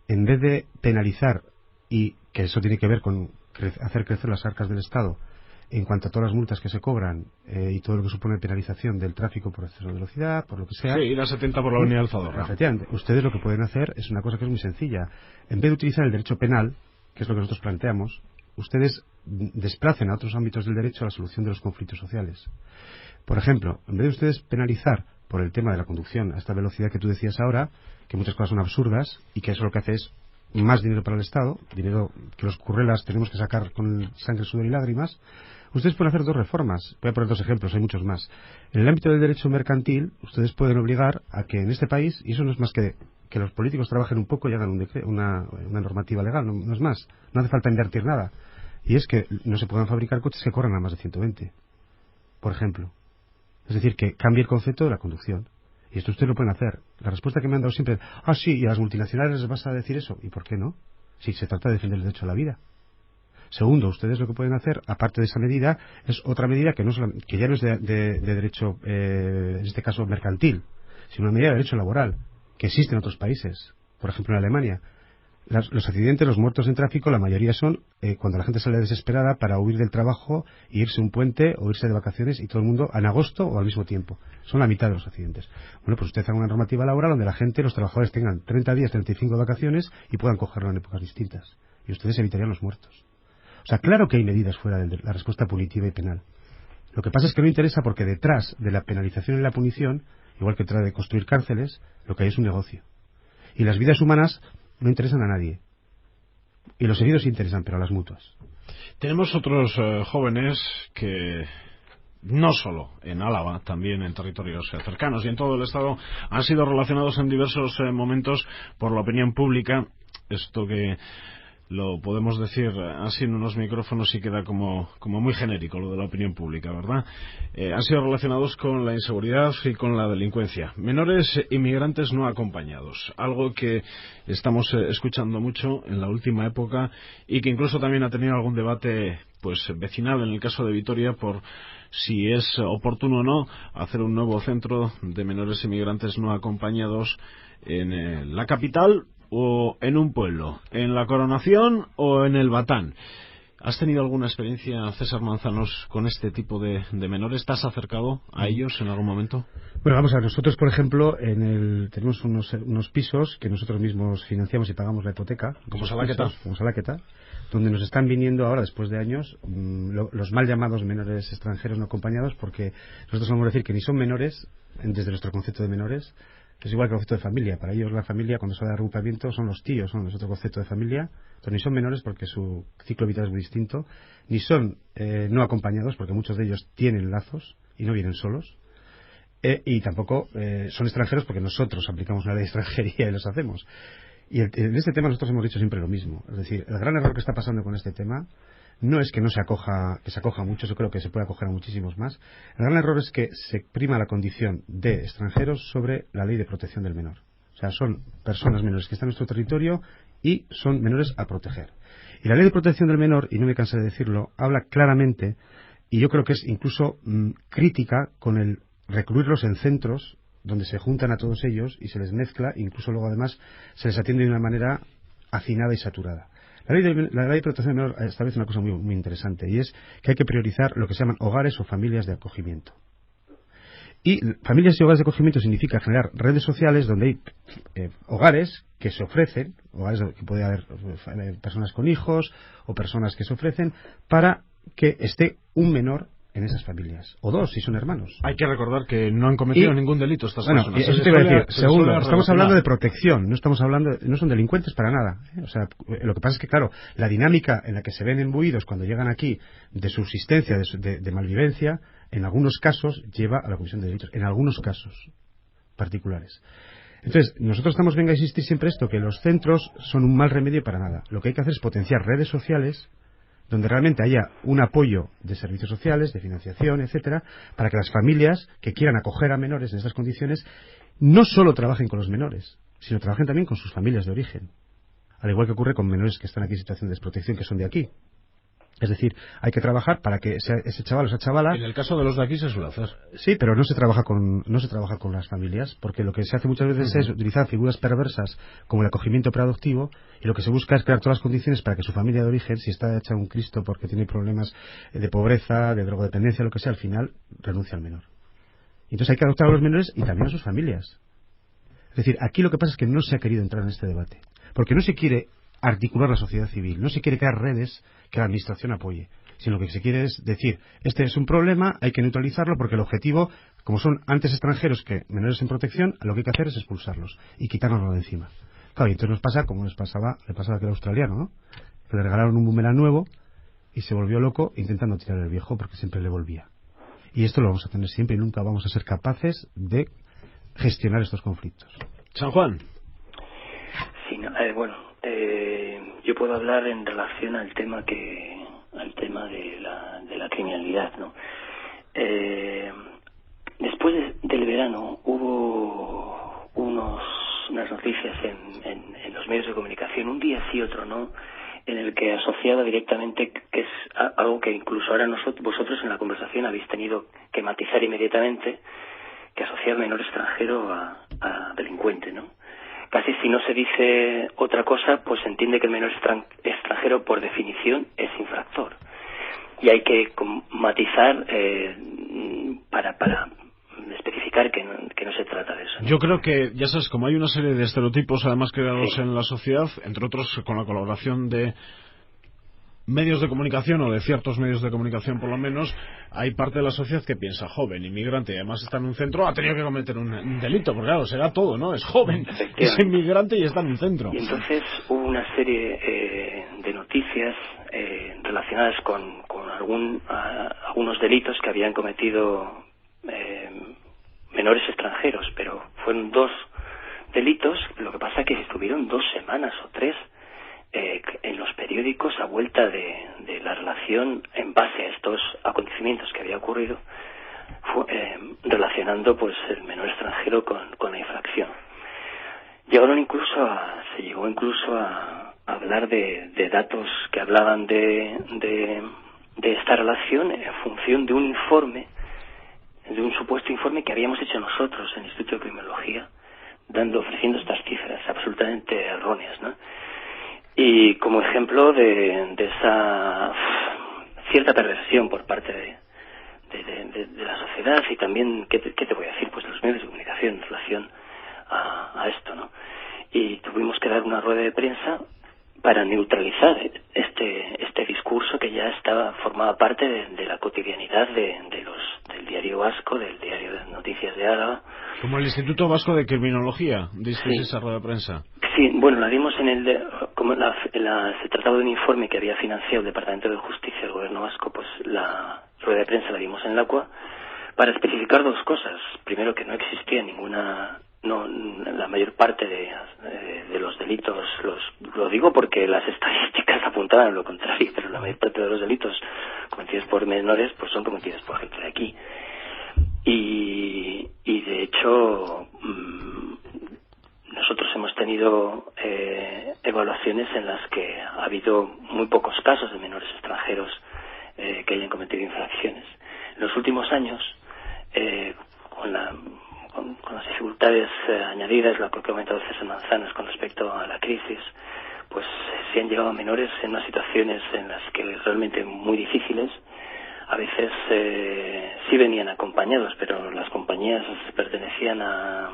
en vez de penalizar, y que eso tiene que ver con hacer crecer las arcas del Estado en cuanto a todas las multas que se cobran y todo lo que supone penalización del tráfico por exceso de velocidad, por lo que sea. Sí, ir a 70 por la avenida del Zadorra. Efectivamente, ustedes lo que pueden hacer es una cosa que es muy sencilla. En vez de utilizar el derecho penal, que es lo que nosotros planteamos, ustedes desplacen a otros ámbitos del derecho a la solución de los conflictos sociales. Por ejemplo, en vez de ustedes penalizar por el tema de la conducción a esta velocidad que tú decías ahora, que muchas cosas son absurdas y que eso lo que hace es más dinero para el Estado, dinero que los currelas tenemos que sacar con sangre, sudor y lágrimas, ustedes pueden hacer 2 reformas. Voy a poner 2 ejemplos, hay muchos más. En el ámbito del derecho mercantil, ustedes pueden obligar a que en este país, y eso no es más que los políticos trabajen un poco y hagan una normativa legal, no es más, no hace falta invertir nada, y es que no se puedan fabricar coches que corran a más de 120, por ejemplo. Es decir, que cambie el concepto de la conducción. Y esto ustedes lo pueden hacer. La respuesta que me han dado siempre es, sí, y a las multinacionales les vas a decir eso. ¿Y por qué no? Si se trata de defender el derecho a la vida. Segundo, ustedes lo que pueden hacer, aparte de esa medida, es otra medida que ya no es de derecho, en este caso mercantil, sino una medida de derecho laboral, que existe en otros países. Por ejemplo, en Alemania. Los accidentes, los muertos en tráfico, la mayoría son cuando la gente sale desesperada para huir del trabajo, irse a un puente o irse de vacaciones, y todo el mundo en agosto o al mismo tiempo. Son la mitad de los accidentes. Bueno, pues usted haga una normativa laboral donde la gente, los trabajadores tengan 30 días, 35 de vacaciones y puedan cogerlo en épocas distintas. Y ustedes evitarían los muertos. O sea, claro que hay medidas fuera de la respuesta punitiva y penal. Lo que pasa es que no interesa porque detrás de la penalización y la punición, igual que detrás de construir cárceles, lo que hay es un negocio. Y las vidas humanas no interesan a nadie. Y los heridos sí interesan, pero a las mutuas. Tenemos otros jóvenes que, no solo en Álava, también en territorios cercanos y en todo el Estado, han sido relacionados en diversos momentos por la opinión pública. Esto que lo podemos decir así en unos micrófonos y queda como muy genérico, lo de la opinión pública, ¿verdad? Han sido relacionados con la inseguridad y con la delincuencia. Menores inmigrantes no acompañados, algo que estamos escuchando mucho en la última época y que incluso también ha tenido algún debate vecinal en el caso de Vitoria por si es oportuno o no hacer un nuevo centro de menores inmigrantes no acompañados en la capital o en un pueblo, en la Coronación o en el Batán. ¿Has tenido alguna experiencia, César Manzanos, con este tipo de menores? ¿Te has acercado a ellos en algún momento? Bueno, vamos a ver, nosotros, por ejemplo, tenemos unos pisos que nosotros mismos financiamos y pagamos la hipoteca. Como Salaqueta, donde nos están viniendo ahora, después de años, los mal llamados menores extranjeros no acompañados, porque nosotros vamos a decir que ni son menores, desde nuestro concepto de menores, Es igual que el concepto de familia. Para ellos la familia, cuando se habla de agrupamiento, son los tíos, son otro concepto de familia. Entonces, ni son menores porque su ciclo vital es muy distinto, ni son no acompañados porque muchos de ellos tienen lazos y no vienen solos. Y tampoco son extranjeros porque nosotros aplicamos una ley de extranjería y los hacemos. Y en este tema nosotros hemos dicho siempre lo mismo. Es decir, el gran error que está pasando con este tema no es que no se acoja, que se acoja a muchos, yo creo que se puede acoger a muchísimos más. El gran error es que se prima la condición de extranjeros sobre la ley de protección del menor. O sea, son personas menores que están en nuestro territorio y son menores a proteger. Y la ley de protección del menor, y no me cansé de decirlo, habla claramente, y yo creo que es incluso crítica con el recluirlos en centros donde se juntan a todos ellos y se les mezcla, incluso luego además se les atiende de una manera hacinada y saturada. La ley de protección del menor establece una cosa muy, muy interesante, y es que hay que priorizar lo que se llaman hogares o familias de acogimiento. Y familias y hogares de acogimiento significa generar redes sociales donde hay hogares que se ofrecen, hogares que puede haber personas con hijos o personas que se ofrecen para que esté un menor en esas familias, o dos si son hermanos. Hay que recordar que no han cometido ningún delito estas personas. Eso te iba a decir. Segundo, estamos hablando de protección, no estamos hablando, no son delincuentes para nada. O sea, lo que pasa es que, claro, la dinámica en la que se ven imbuidos cuando llegan aquí de subsistencia, de malvivencia, en algunos casos lleva a la comisión de delitos, en algunos casos particulares. Entonces, nosotros venga a insistir siempre esto, que los centros son un mal remedio para nada. Lo que hay que hacer es potenciar redes sociales donde realmente haya un apoyo de servicios sociales, de financiación, etcétera, para que las familias que quieran acoger a menores en estas condiciones no solo trabajen con los menores, sino trabajen también con sus familias de origen. Al igual que ocurre con menores que están aquí en situación de desprotección, que son de aquí. Es decir, hay que trabajar para que ese chaval o esa chavala... En el caso de los de aquí se suele hacer. Sí, pero no se trabaja con las familias, porque lo que se hace muchas veces es utilizar figuras perversas como el acogimiento preadoptivo, y lo que se busca es crear todas las condiciones para que su familia de origen, si está hecha un Cristo porque tiene problemas de pobreza, de drogodependencia, lo que sea, al final renuncie al menor. Entonces hay que adoptar a los menores y también a sus familias. Es decir, aquí lo que pasa es que no se ha querido entrar en este debate, porque no se quiere articular la sociedad civil, no se quiere crear redes que la administración apoye, sino que se quiere es decir, este es un problema, hay que neutralizarlo porque el objetivo, como son antes extranjeros que menores en protección, lo que hay que hacer es expulsarlos y quitárnoslo de encima. Claro, y entonces nos pasa como le pasaba a aquel australiano, ¿no? Que le regalaron un boomerang nuevo y se volvió loco intentando tirar el viejo porque siempre le volvía. Y esto lo vamos a tener siempre y nunca vamos a ser capaces de gestionar estos conflictos. San Juan. Sí, yo puedo hablar en relación al tema de la criminalidad, ¿no? Después del verano hubo unas noticias en los medios de comunicación, un día sí otro no, en el que asociaba directamente, que es algo que incluso ahora vosotros en la conversación habéis tenido que matizar inmediatamente, que asocia al menor extranjero a delincuente, ¿no? Casi si no se dice otra cosa, pues se entiende que el menor extranjero, por definición, es infractor. Y hay que matizar para especificar que no se trata de eso, ¿no? Yo creo que, ya sabes, como hay una serie de estereotipos además creados en la sociedad, entre otros con la colaboración de medios de comunicación, o de ciertos medios de comunicación por lo menos, hay parte de la sociedad que piensa joven, inmigrante, y además está en un centro, ha tenido que cometer un delito, porque claro, será todo, ¿no? Es joven, es inmigrante y está en un centro. Y entonces hubo una serie de noticias relacionadas con algunos delitos que habían cometido menores extranjeros, pero fueron 2 delitos, lo que pasa que estuvieron 2 semanas o 3 en los periódicos a vuelta de la relación en base a estos acontecimientos que había ocurrido, relacionando pues el menor extranjero con la infracción. Se llegó incluso a hablar de datos que hablaban de esta relación en función de un informe, de un supuesto informe que habíamos hecho nosotros en el Instituto de Criminología, ofreciendo estas cifras absolutamente erróneas, ¿no? Y como ejemplo de esa cierta perversión por parte de la sociedad, y también, ¿qué te voy a decir? Pues de los medios de comunicación en relación a esto, ¿no? Y tuvimos que dar una rueda de prensa para neutralizar este discurso que ya formaba parte de la cotidianidad del diario vasco, del diario de Noticias de Álava, Como el Instituto Vasco de Criminología, disteis Sí. esa rueda de prensa. Sí, bueno, la dimos se trataba de un informe que había financiado el Departamento de Justicia del Gobierno Vasco, pues la rueda de prensa la dimos en LACUA para especificar dos cosas. Primero, que no existía la mayor parte de los delitos, lo digo porque las estadísticas apuntaban lo contrario, pero la mayor parte de los delitos cometidos por menores pues son cometidos por gente de aquí. Y de hecho nosotros hemos tenido evaluaciones en las que ha habido muy pocos casos de menores extranjeros que hayan cometido infracciones. En los últimos años, con las dificultades añadidas, lo que ha comentado César Manzanos con respecto a la crisis, pues se han llegado a menores en unas situaciones en las que realmente muy difíciles. A veces sí venían acompañados, pero las compañías pertenecían a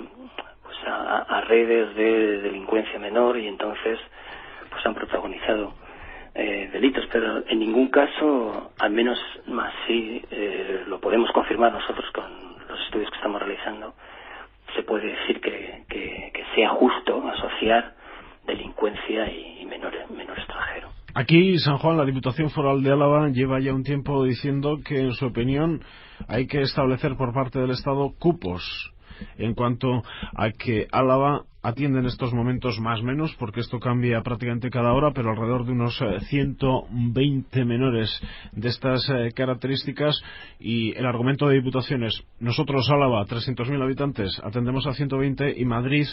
redes de delincuencia menor y entonces pues han protagonizado delitos, pero en ningún caso, al menos más sí lo podemos confirmar nosotros con los estudios que estamos realizando, se puede decir que sea justo asociar delincuencia y menor extranjero. Aquí, San Juan, la Diputación Foral de Álava lleva ya un tiempo diciendo que, en su opinión, hay que establecer por parte del Estado cupos en cuanto a que Álava atiende en estos momentos más o menos, porque esto cambia prácticamente cada hora, pero alrededor de unos 120 menores de estas características, y el argumento de Diputación es: nosotros, Álava, 300.000 habitantes, atendemos a 120, y Madrid,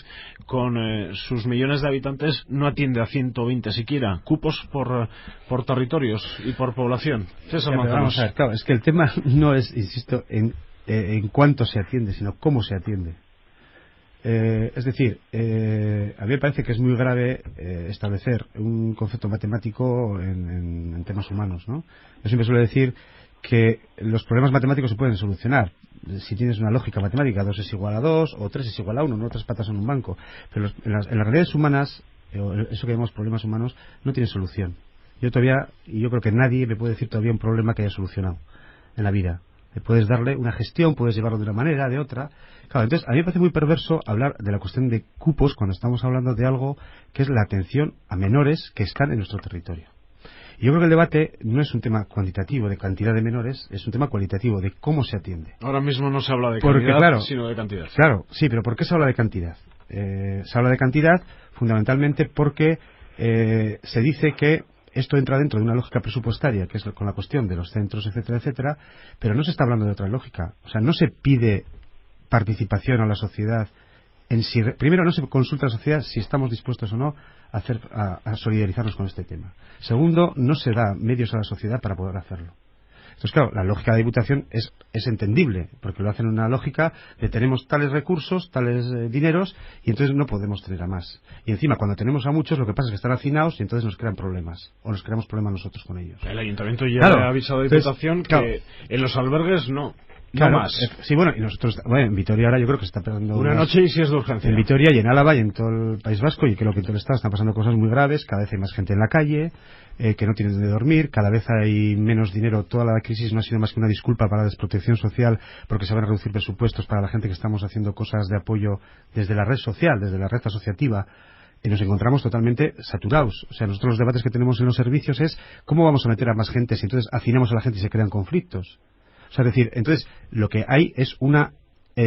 con sus millones de habitantes, no atiende a 120 siquiera. Cupos por territorios y por población. César Manzanos. Vamos a ver, claro, es que el tema no es, insisto, en cuánto se atiende, sino cómo se atiende. Es decir, a mí me parece que es muy grave establecer un concepto matemático en temas humanos, ¿no? Yo siempre suelo decir que los problemas matemáticos se pueden solucionar si tienes una lógica matemática: 2 es igual a 2 o 3 es igual a 1, no 3 patas en un banco. Pero en las realidades humanas, eso que llamamos problemas humanos, no tiene solución. Yo creo que nadie me puede decir todavía un problema que haya solucionado en la vida. Puedes darle una gestión, puedes llevarlo de una manera, de otra. Claro, entonces a mí me parece muy perverso hablar de la cuestión de cupos cuando estamos hablando de algo que es la atención a menores que están en nuestro territorio. Y yo creo que el debate no es un tema cuantitativo de cantidad de menores, es un tema cualitativo de cómo se atiende. Ahora mismo no se habla de calidad, sino de cantidad. Claro, sí, pero ¿por qué se habla de cantidad? Se habla de cantidad fundamentalmente porque se dice que esto entra dentro de una lógica presupuestaria, que es con la cuestión de los centros, etcétera, etcétera, pero no se está hablando de otra lógica. O sea, no se pide participación a la sociedad en si... Primero, no se consulta a la sociedad si estamos dispuestos o no a solidarizarnos con este tema. Segundo, no se da medios a la sociedad para poder hacerlo. Entonces, claro, la lógica de Diputación es entendible, porque lo hacen en una lógica de tenemos tales recursos, tales dineros, y entonces no podemos tener a más. Y encima, cuando tenemos a muchos, lo que pasa es que están hacinados y entonces nos crean problemas, o nos creamos problemas nosotros con ellos. El Ayuntamiento ya le ha avisado a Diputación que en los albergues no más. Sí, bueno, y nosotros, en Vitoria ahora yo creo que se está pegando una noche, y si es de urgencia. En Vitoria y en Álava y en todo el País Vasco, y creo que en todo el Estado están pasando cosas muy graves. Cada vez hay más gente en la calle, que no tiene donde dormir, cada vez hay menos dinero. Toda la crisis no ha sido más que una disculpa para la desprotección social, porque se van a reducir presupuestos para la gente que estamos haciendo cosas de apoyo desde la red social, desde la red asociativa. Y nos encontramos totalmente saturados. O sea, nosotros los debates que tenemos en los servicios es cómo vamos a meter a más gente si entonces hacinamos a la gente y se crean conflictos. O sea, es decir, entonces lo que hay es una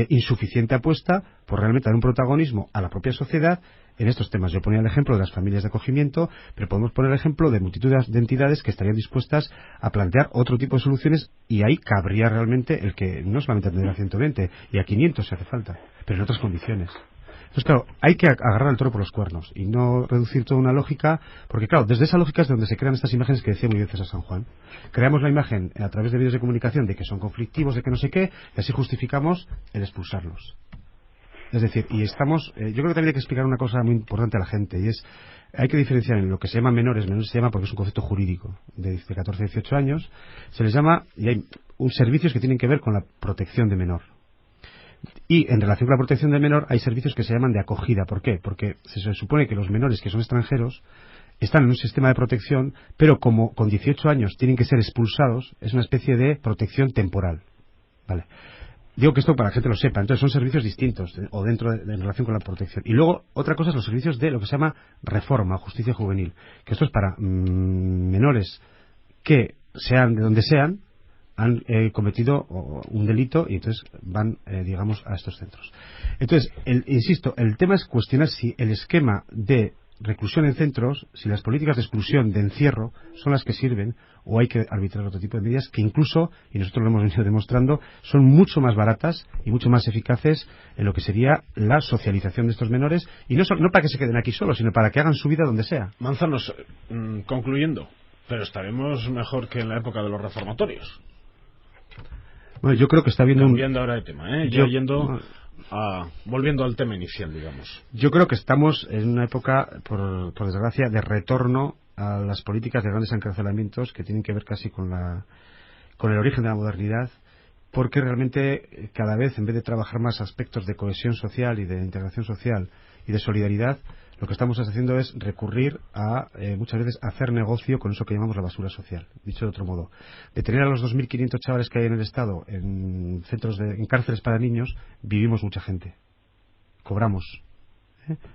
insuficiente apuesta por realmente dar un protagonismo a la propia sociedad en estos temas. Yo ponía el ejemplo de las familias de acogimiento, pero podemos poner el ejemplo de multitud de entidades que estarían dispuestas a plantear otro tipo de soluciones, y ahí cabría realmente el que no solamente atender a 120 y a 500 si hace falta, pero en otras condiciones. Entonces, claro, hay que agarrar al toro por los cuernos y no reducir toda una lógica, porque claro, desde esa lógica es donde se crean estas imágenes que decía muy bien César San Juan. Creamos la imagen a través de medios de comunicación de que son conflictivos, de que no sé qué, y así justificamos el expulsarlos. Es decir, y estamos, yo creo que también hay que explicar una cosa muy importante a la gente, y es, hay que diferenciar en lo que se llama menores se llama porque es un concepto jurídico, de 14 a 18 años, se les llama, y hay servicios que tienen que ver con la protección de menor. Y en relación con la protección del menor hay servicios que se llaman de acogida. ¿Por qué? Porque se supone que los menores que son extranjeros están en un sistema de protección, pero como con 18 años tienen que ser expulsados, es una especie de protección temporal. ¿Vale? Digo que esto para que la gente lo sepa. Entonces son servicios distintos o dentro en relación con la protección. Y luego otra cosa es los servicios de lo que se llama reforma, justicia juvenil, que esto es para menores que sean de donde sean, han cometido un delito y entonces van, digamos, a estos centros. Entonces, insisto, el tema es cuestionar si el esquema de reclusión en centros, si las políticas de exclusión, de encierro, son las que sirven o hay que arbitrar otro tipo de medidas que incluso, y nosotros lo hemos venido demostrando, son mucho más baratas y mucho más eficaces en lo que sería la socialización de estos menores y no para que se queden aquí solos, sino para que hagan su vida donde sea. Manzanos, concluyendo, pero estaremos mejor que en la época de los reformatorios. Bueno, yo creo que está habiendo cambiando ahora de tema, volviendo al tema inicial, digamos. Yo creo que estamos en una época, por desgracia, de retorno a las políticas de grandes encarcelamientos que tienen que ver casi con el origen de la modernidad, porque realmente cada vez, en vez de trabajar más aspectos de cohesión social y de integración social y de solidaridad, lo que estamos haciendo es recurrir a, muchas veces, hacer negocio con eso que llamamos la basura social. Dicho de otro modo, de tener a los 2.500 chavales que hay en el Estado en cárceles para niños, vivimos mucha gente. Cobramos.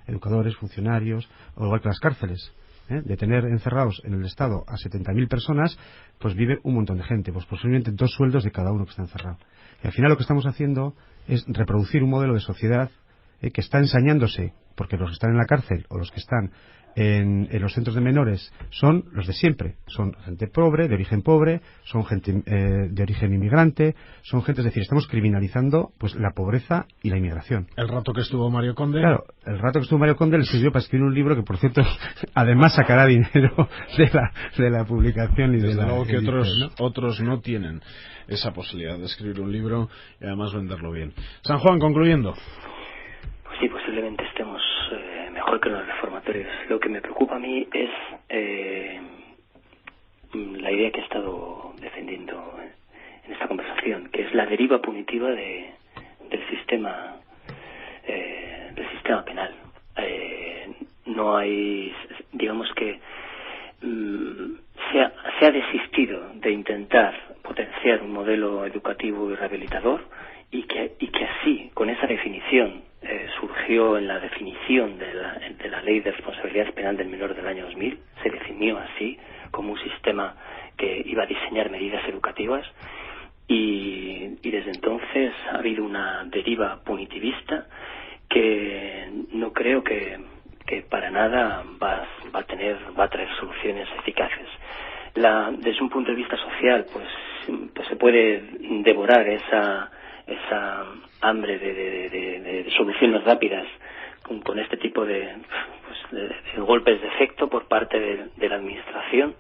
Educadores, funcionarios, o igual que las cárceles. De tener encerrados en el Estado a 70.000 personas, pues vive un montón de gente, pues posiblemente 2 sueldos de cada uno que está encerrado. Y al final lo que estamos haciendo es reproducir un modelo de sociedad que está ensañándose, porque los que están en la cárcel o los que están en los centros de menores son los de siempre, son gente pobre, de origen pobre, son gente de origen inmigrante, son gente, es decir, estamos criminalizando pues la pobreza y la inmigración. El rato que estuvo Mario Conde. Claro, el rato que estuvo Mario Conde le sirvió para escribir un libro que, por cierto, además sacará dinero de la publicación y desde de la luego que edición, otros no tienen esa posibilidad de escribir un libro y además venderlo bien. San Juan, concluyendo. Pues sí, posiblemente estemos mejor que los reformatorios. Lo que me preocupa a mí es la idea que he estado defendiendo en esta conversación, que es la deriva punitiva del sistema penal. No hay, digamos que se ha desistido de intentar potenciar un modelo educativo y rehabilitador y que así, con esa definición, surgió en la definición de la Ley de Responsabilidad Penal del Menor del año 2000, se definió así como un sistema que iba a diseñar medidas educativas y desde entonces ha habido una deriva punitivista que no creo que para nada va a traer soluciones eficaces. Desde un punto de vista social, pues se puede devorar esa hambre de soluciones rápidas con este tipo de golpes de efecto por parte de la administración,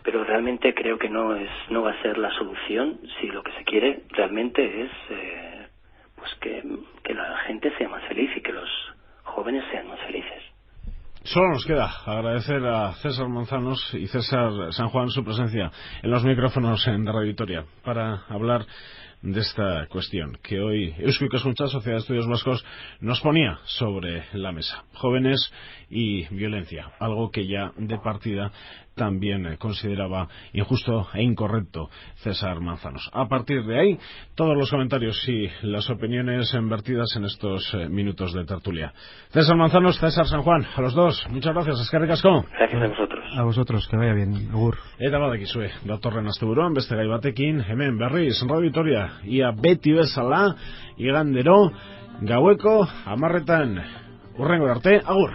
pero realmente creo que no va a ser la solución si lo que se quiere realmente es que la gente sea más feliz y que los jóvenes sean más felices. Solo nos queda agradecer a César Manzanos y César San Juan su presencia en los micrófonos de Radio Vitoria para hablar de esta cuestión que hoy Eusko Ikaskuntza, Sociedad de Estudios Vascos, nos ponía sobre la mesa. Jóvenes y violencia, algo que ya de partida también consideraba injusto e incorrecto César Manzanos. A partir de ahí, todos los comentarios y las opiniones vertidas en estos minutos de tertulia. César Manzanos, César San Juan, a los dos, muchas gracias, eskerrik asko. Gracias a vosotros. A vosotros, que vaya bien, agur. Eta badakizue, datorren asteburuan beste gai batekin, hemen berriz, Radio Vitoria, ia beti bezala, igandero, gaueko 10:00, hurrengo arte, agur.